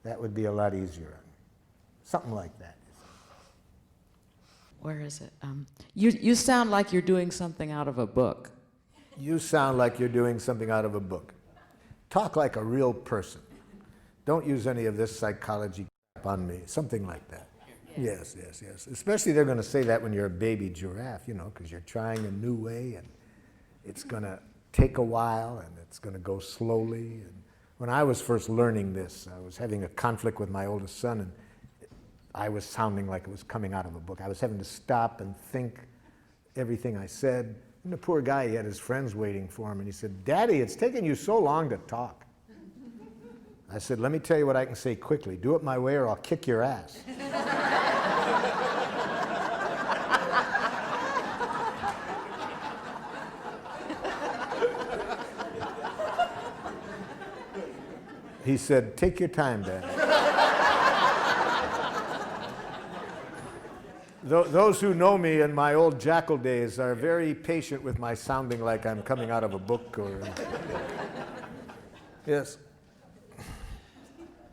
That would be a lot easier. Something like that. Where is it? You sound like you're doing something out of a book. You sound like you're doing something out of a book. Talk like a real person. Don't use any of this psychology crap on me. Something like that. Yes, yes, yes. Especially they're going to say that when you're a baby giraffe, you know, because you're trying a new way and it's going to take a while and it's going to go slowly. And when I was first learning this, I was having a conflict with my oldest son, and I was sounding like it was coming out of a book. I was having to stop and think everything I said. And the poor guy, he had his friends waiting for him, and he said, "Daddy, it's taking you so long to talk." I said, "Let me tell you what I can say quickly. Do it my way or I'll kick your ass." He said, "Take your time, Dad." Those who know me in my old jackal days are very patient with my sounding like I'm coming out of a book or... Yes.